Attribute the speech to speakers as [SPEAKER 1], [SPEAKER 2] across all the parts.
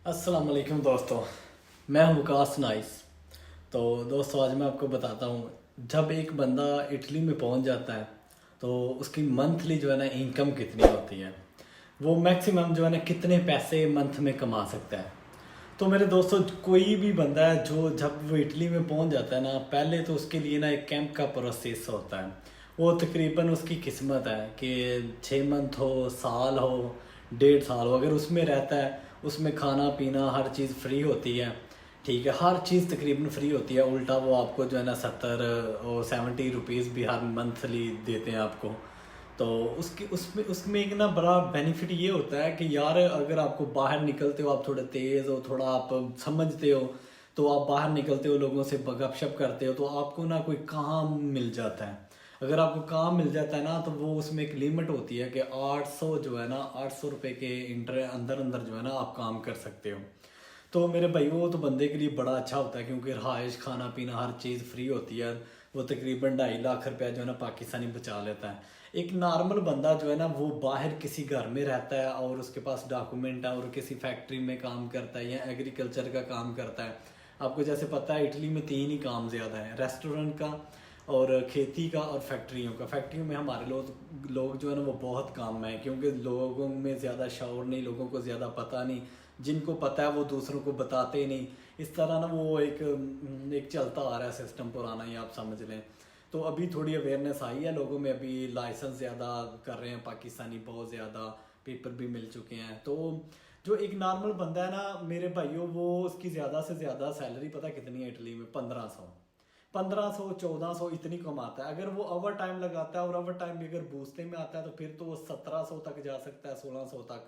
[SPEAKER 1] अस्सलाम वालेकुम दोस्तों। मैं हूँ वकास नाइस। तो दोस्तों आज मैं आपको बताता हूँ, जब एक बंदा इटली में पहुँच जाता है तो उसकी मंथली जो है ना इनकम कितनी होती है, वो मैक्सिमम जो है ना कितने पैसे मंथ में कमा सकता है। तो मेरे दोस्तों, कोई भी बंदा है जो जब वो इटली में पहुंच जाता है ना, पहले तो उसके लिए ना एक कैंप का प्रोसेस होता है। वो तकरीबन उसकी किस्मत है कि 6 मंथ हो, साल हो, 1.5 साल हो, अगर उसमें रहता है उसमें खाना पीना हर चीज़ फ्री होती है। ठीक है, हर चीज़ तकरीबन फ्री होती है। उल्टा वो आपको जो है ना 70 और 70 रुपीज़ भी हर मंथली देते हैं आपको। तो उसकी उसमें उसमें एक ना बड़ा बेनिफिट ये होता है कि यार, अगर आपको बाहर निकलते हो, आप थोड़े तेज़ हो, थोड़ा आप समझते हो, तो आप बाहर निकलते हो, लोगों से गपशप करते हो, तो आपको ना कोई काम मिल जाता है। अगर आपको काम मिल जाता है ना, तो वो उसमें एक लिमिट होती है कि 800 जो है ना, 800 रुपये के अंदर अंदर जो है ना आप काम कर सकते हो। तो मेरे भाई, वो तो बंदे के लिए बड़ा अच्छा होता है क्योंकि रहाइश, खाना पीना हर चीज़ फ्री होती है। वो तकरीबन 2.5 लाख रुपया जो है ना पाकिस्तानी बचा लेता है। एक नॉर्मल बंदा जो है ना, वो बाहर किसी घर में रहता है और उसके पास डॉक्यूमेंट है और किसी फैक्ट्री में काम करता है या एग्रीकल्चर का काम करता है। आपको जैसे पता है, इटली में 3 ही काम ज़्यादा है: रेस्टोरेंट का, और खेती का, और फैक्ट्रियों का। फैक्ट्रियों में हमारे लोग लोग जो है ना वो बहुत काम है, क्योंकि लोगों में ज़्यादा शौर नहीं, लोगों को ज़्यादा पता नहीं। जिनको पता है वो दूसरों को बताते ही नहीं। इस तरह ना वो एक चलता आ रहा है सिस्टम पुराना ही, आप समझ लें। तो अभी थोड़ी अवेयरनेस आई है लोगों में, अभी लाइसेंस ज़्यादा कर रहे हैं पाकिस्तानी, बहुत ज़्यादा पेपर भी मिल चुके हैं। तो जो एक नॉर्मल बंदा है ना मेरे भाइयों, वो उसकी ज़्यादा से ज़्यादा सैलरी पता कितनी है इटली में? 1500। 1500 1400 इतनी कमाता है। अगर वो ओवर टाइम लगाता है, और ओवर टाइम भी अगर बूझते में आता है, तो फिर तो वो 1700 तक जा सकता है, 1600 तक।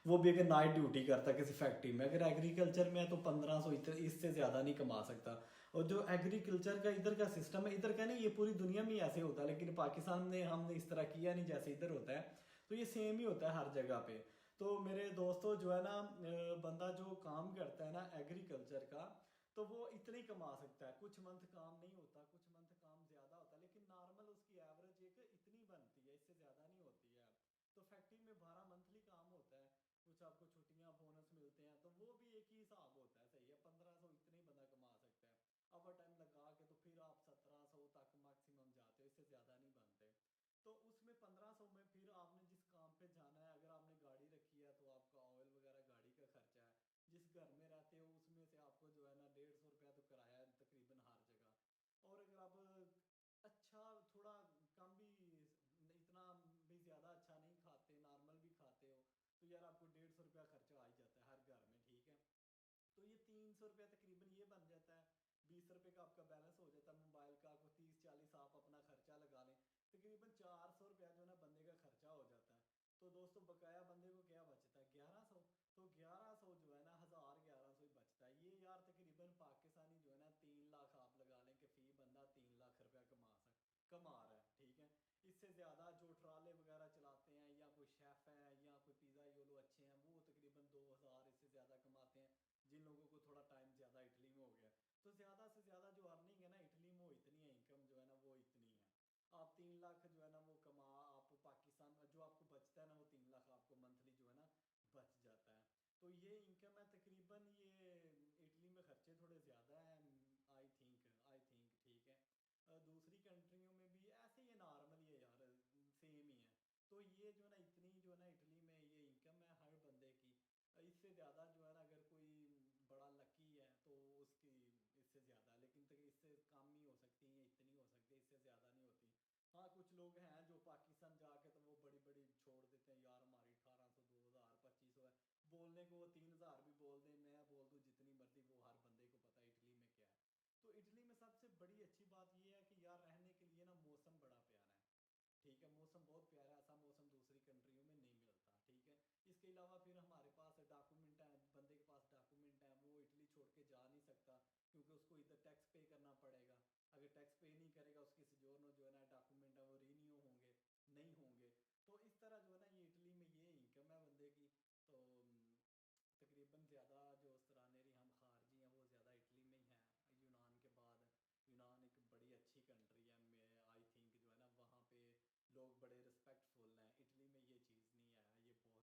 [SPEAKER 1] वो भी अगर नाइट ड्यूटी करता है किसी फैक्ट्री में। अगर एग्रीकल्चर में है तो 1500, इससे ज़्यादा नहीं कमा सकता। और जो एग्रीकल्चर का इधर का सिस्टम है, इधर का नहीं, ये पूरी दुनिया में ही ऐसे होता है, लेकिन पाकिस्तान में हमने इस तरह किया नहीं जैसे इधर होता है। तो ये सेम ही होता है हर जगह पे। तो मेरे दोस्तों जो है ना, बंदा जो काम करता है ना एग्रीकल्चर का, तो वो इतना ही कमा सकता है। कुछ मंथ काम नहीं होता, कुछ मंथ काम ज्यादा होता है, लेकिन नॉर्मल उसकी एवरेज एक इतनी बनती है, इससे ज्यादा नहीं होती है। तो फैक्ट्री में 12 मंथली काम होता है, कुछ आपको छुट्टियां बोनस मिलते हैं, तो वो भी एक ही हिसाब होता है। सही है, 1500 इतने ही बंदा कमा सकता है। ओवर टाइम लगा के तो फिर आप 1700 तक मैक्सिमम जाते हो, इससे ज्यादा नहीं बनते। तो उसमें 1500 में फिर आपने जिस काम पे जाना है, अगर आपने गाड़ी रखी है तो आपका ऑयल वगैरह गाड़ी का खर्चा है। जिस घर में रहते हो उसमें से आपको जो है ना 150 रुपया तो किराया है तकरीबन हर जगह। और अगर आप अच्छा थोड़ा कम भी, इतना भी ज्यादा अच्छा नहीं खाते, नॉर्मल भी खाते हो, तो यार आपको 150 रुपया खर्चा आ ही जाता है हर घर में। ठीक है, तो ये 300 रुपया तकरीबन ये बन जाता है। 20 रुपए का आपका बैलेंस हो जाता है मोबाइल का, आपको 30 40 आप अपना खर्चा लगा लें, तकरीबन 400 रुपया जो है ना बंदे का खर्चा हो जाता है। तो दोस्तों बकाया बंदे को क्या बचता है? 1100। तो 1100 जो है ना, 1000 1100 ही बचता है। ये यार तकरीबन पाकिस्तानी जो है ना 3 लाख आप लगा लें कि फी बंदा 3 लाख रुपया कमा रहा है। ठीक है, इससे ज्यादा जो ट्राले वगैरह चलाते हैं, या कोई शेफ है, या कोई पिज्जा योलो अच्छे हैं, वो तकरीबन 2000, इससे ज्यादा कमाते हैं। जिन लोगों को थोड़ा टाइम ज्यादा इटली में हो गया, तो ज्यादा से ज्यादा जो अर्निंग है ना इटली में वो इतनी है, इनकम जो है ना वो इतनी है। आप 3 लाख जो है ना वो कमा, आप पाकिस्तान में जो आपको बचता है ना, वो 3 लाख आपको मंथली जो है ना बच जाता है। तो ये इनकम है तकरीबन। ये इटली में खर्चे थोड़े ज्यादा हैं, आई थिंक। ठीक है, दूसरी कंट्रियों में भी ऐसे ही है, नॉर्मल ही है यार, सेम ही है। तो ये जो है ना इतनी जो है ना इटली में ये इनकम है हर बंदे की। इससे ज़्यादा जो है ना, अगर कोई बड़ा लकी है तो उसकी इससे ज़्यादा है, लेकिन तक इससे कम ही हो सकती है, इतनी हो सकती है, इससे ज़्यादा नहीं होती। हाँ, कुछ लोग हैं जो पाकिस्तान जाके तो वो बड़ी बड़ी छोड़ देते हैं, यार हमारी 1800 2000 2500 है। बोलने को वो 3000 भी बोल दें, मैं बोल दूं जितनी मर्जी, वो हर बंदे को पता है इटली में क्या है। तो इटली में सबसे बड़ी अच्छी बात ये है कि यार रहने के लिए ना मौसम बड़ा प्यारा है। ठीक है, मौसम बहुत प्यारा है, ऐसा मौसम दूसरी कंट्रियों में नहीं मिलता। ठीक है, इसके अलावा फिर हमारे पास डॉक्यूमेंट है, बंदे के पास डॉक्यूमेंट है, वो इटली छोड़ के जा नहीं सकता, क्योंकि उसको इधर टैक्स पे करना पड़ेगा। अगर टैक्स पे नहीं करेगा, उसके जो है ना डॉक्यूमेंट है वो रीन्यू होंगे नहीं होंगे। तो इस तरह जो है